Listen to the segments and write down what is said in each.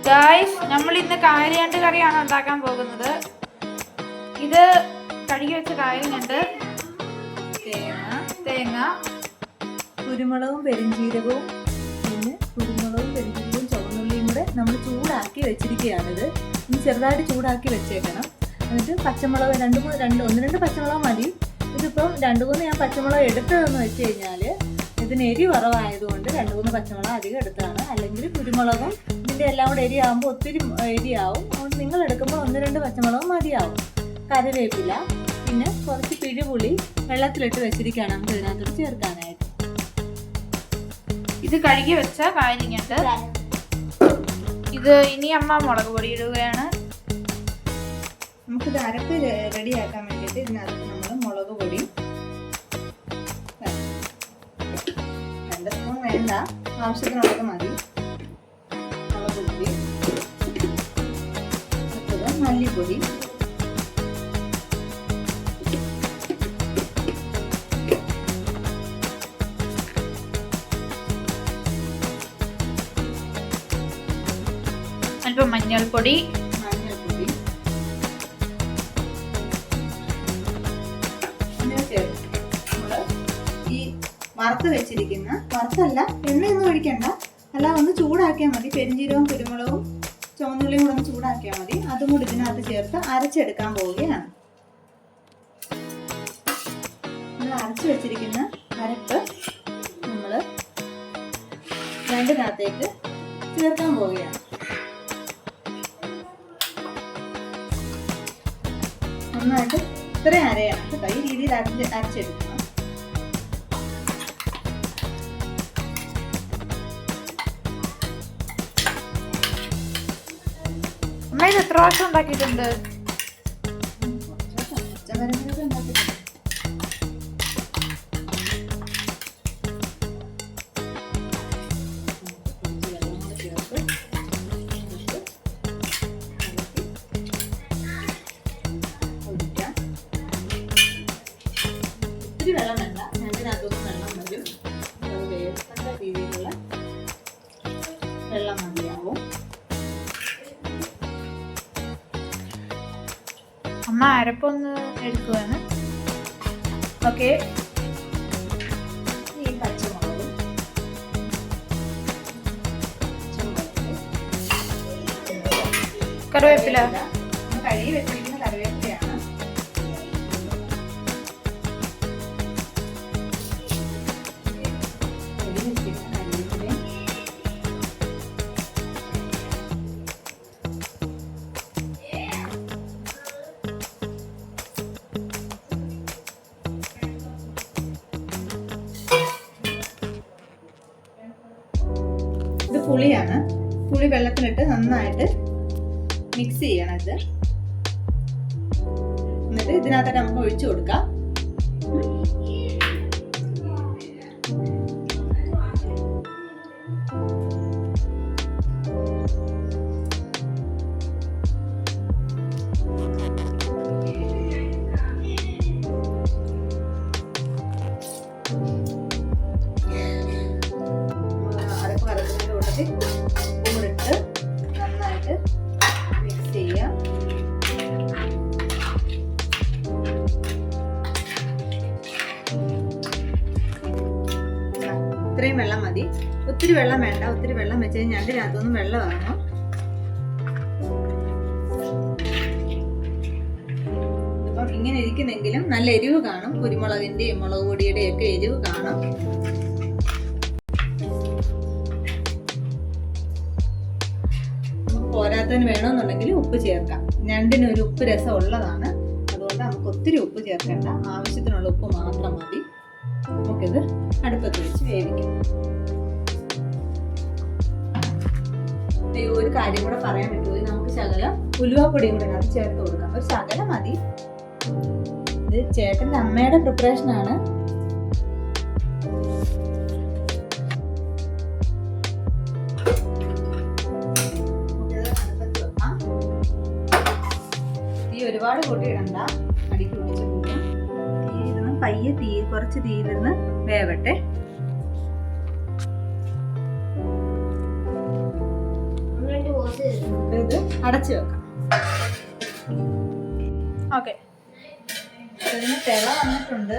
Guys, നമ്മൾ ഇന്ന് കായലിയണ്ട് കറിയാണ് ഉണ്ടാക്കാൻ പോകുന്നത്. ഇത് കഴുകി വെച്ച കായലിനുണ്ട്, തേങ്ങ, കുരുമുളകും പെരിഞ്ചീരകവും, പിന്നെ കുരുമുളകും പെരിഞ്ചീരകവും ചുവന്നുള്ളിയും കൂടെ നമ്മൾ ചൂടാക്കി വെച്ചിരിക്കുകയാണിത്. ഇനി ചെറുതായിട്ട് ചൂടാക്കി വെച്ചേക്കണം. എന്നിട്ട് പച്ചമുളക് ഒന്ന് രണ്ട് പച്ചമുളക് മതി. ഇതിപ്പം 2-3 ഞാൻ പച്ചമുളക് എടുത്തതെന്ന് വെച്ച് കഴിഞ്ഞാൽ ഇതിന് എരി കുറവായതുകൊണ്ട് 2-3 പച്ചമുളക് അധികം എടുത്തതാണ്. അല്ലെങ്കിൽ കുരുമുളകും ഇതിൻ്റെ എല്ലാം കൂടെ എരിയാകുമ്പോൾ ഒത്തിരി എരിയാവും. അതുകൊണ്ട് നിങ്ങൾ എടുക്കുമ്പോൾ 1-2 പച്ചമുളക് മതിയാവും. കറിവേപ്പില, പിന്നെ കുറച്ച് പിഴിപുളി വെള്ളത്തിലിട്ട് വെച്ചിരിക്കുകയാണ് നമുക്ക് ഇതിനകത്തോട്ട് ചേർക്കാനായിട്ട്. ഇത് കഴുകി വെച്ച കായലിനുണ്ട്. ഇത് ഇനി അമ്മ മുളക് പൊടി ഇടുകയാണ്. നമുക്കിത് അരപ്പ് റെഡിയാക്കാൻ വേണ്ടിയിട്ട് ഇതിനകത്ത് നമ്മൾ മുളക് പൊടി 2 സ്പൂൺ വേണ്ട, ആവശ്യത്തിനുള്ളത് മതി. മുളക് പൊടി, മല്ലിപ്പൊടി, അല്പം മഞ്ഞൾപ്പൊടി, ഈ വറുത്ത് വെച്ചിരിക്കുന്ന, വറുത്തല്ല എണ്ണയൊന്നും ഒഴിക്കണ്ട, അല്ല ഒന്ന് ചൂടാക്കിയാൽ മതി. പെരിഞ്ചീരകവും കുരുമുളകും ചുവന്നുള്ളിയും കൂടെ ഒന്ന് ചൂടാക്കിയാൽ മതി. അതും കൂടി ഇതിനകത്ത് ചേർത്ത് അരച്ചെടുക്കാൻ പോവുകയാണ്. നമ്മൾ അരച്ച് വെച്ചിരിക്കുന്ന അരപ്പ് നമ്മൾ രണ്ടിനകത്തേക്ക് ചേർക്കാൻ പോവുകയാണ്. നന്നായിട്ട് ഇത്രയും അരയണം കേട്ടോ. ഈ രീതിയിൽ അരച്ചെടുക്കണം. അമ്മ ഇത് എത്ര പ്രാവശ്യം ഉണ്ടാക്കിയിട്ടുണ്ട്? ഒത്തിരി വെള്ളം വേണ്ട, രണ്ടിനകത്തൊന്നും വെള്ളം വരും. അത് വേണ്ട രീതിയിലുള്ള വെള്ളം മതിയാവും. അമ്മ അരപ്പൊന്ന് എടുക്കുകയാണ്. ഓക്കെ, ഈ പച്ചമുളകും കറിവേപ്പില, കഴുകി വെച്ചിരിക്കുന്ന കറിവേപ്പിലയാണ്. ഇത് പുളിയാണ്. പുളി വെള്ളത്തിലിട്ട് നന്നായിട്ട് മിക്സ് ചെയ്യണം ഇത്. എന്നിട്ട് ഇതിനകത്ത് നമുക്ക് ഒഴിച്ചു കൊടുക്കാം. അരപ്പ് കലക്കുന്നതിൻ്റെ കൂട്ടത്തിൽ ഉപ്പിട്ട് നന്നായിട്ട് മിക്സ് ചെയ്യാം. ഇത്രയും വെള്ളം മതി, ഒത്തിരി വെള്ളം വേണ്ട. ഒത്തിരി വെള്ളം വെച്ച് കഴിഞ്ഞാൽ രണ്ടിനകത്തൊന്നും വെള്ളം ഇറങ്ങും. ഇപ്പം ഇങ്ങനെ ഇരിക്കുന്നെങ്കിലും നല്ല എരിവ് കാണും. കുരുമുളകിന്റെയും മുളക് പൊടിയുടെയും ഒക്കെ എരിവ് കാണും. പോരാത്തതിന് വേണമെന്നുണ്ടെങ്കിൽ ഉപ്പ് ചേർക്കാം. രണ്ടിനും ഒരു ഉപ്പ് രസം ഉള്ളതാണ്. അതുകൊണ്ട് നമുക്ക് ഒത്തിരി ഉപ്പ് ചേർക്കേണ്ട, ആവശ്യത്തിനുള്ള ഉപ്പ് മാത്രം മതി. നമുക്കിത് അടുപ്പത്ത് വെച്ച് വേവിക്കാം. ഒരു കാര്യം കൂടെ പറയാൻ പറ്റുമോ? നമുക്ക് ശകലം ഉലുവാപ്പൊടിയും കൂടെ അത് ചേർത്ത് കൊടുക്കാം. ഒരു ശകലം മതി. ഇത് ചേട്ടൻ്റെ അമ്മയുടെ പ്രിപ്പറേഷനാണ്. ഒരുപാട് കൂട്ടി ഇടണ്ട, അടിക്ക് പിടിച്ച് പോകും. ഇതൊന്നും പയ്യെ കുറച്ച് തീയിലിരുന്ന് വേവട്ടെ. അടച്ചു വെക്കാം. ഓക്കെ. ഇതിന് തിള വന്നിട്ടുണ്ട്.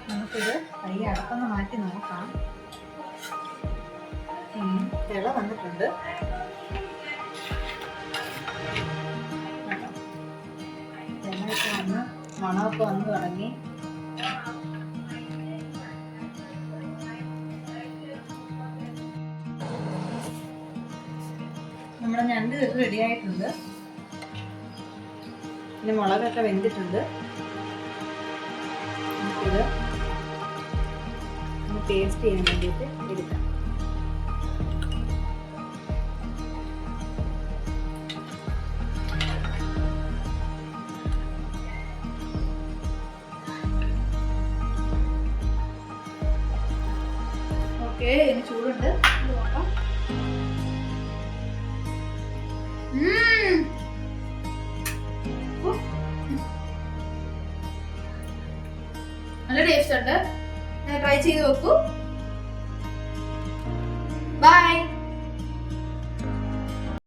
നമുക്കിത് പയ്യെ അടപ്പൊന്ന് മാറ്റി നോക്കാം. തിള വന്നിട്ടുണ്ട്. തിളയൊക്കെ വന്ന് മണമൊക്കെ വന്ന് തുടങ്ങി. നമ്മുടെ ഞണ്ട് റെഡി ആയിട്ടുണ്ട്. പിന്നെ മുളകൊക്കെ വെന്തിട്ടുണ്ട്. നമുക്കിത് ടേസ്റ്റ് ചെയ്യാൻ വേണ്ടിയിട്ട് എടുക്കാം. ഓക്കെ, ഇനി ചൂടുണ്ട്. ഇത് നോക്കാം. നല്ല ടേസ്റ്റ് ഉണ്ട്. ട്രൈ ചെയ്ത് നോക്കൂ.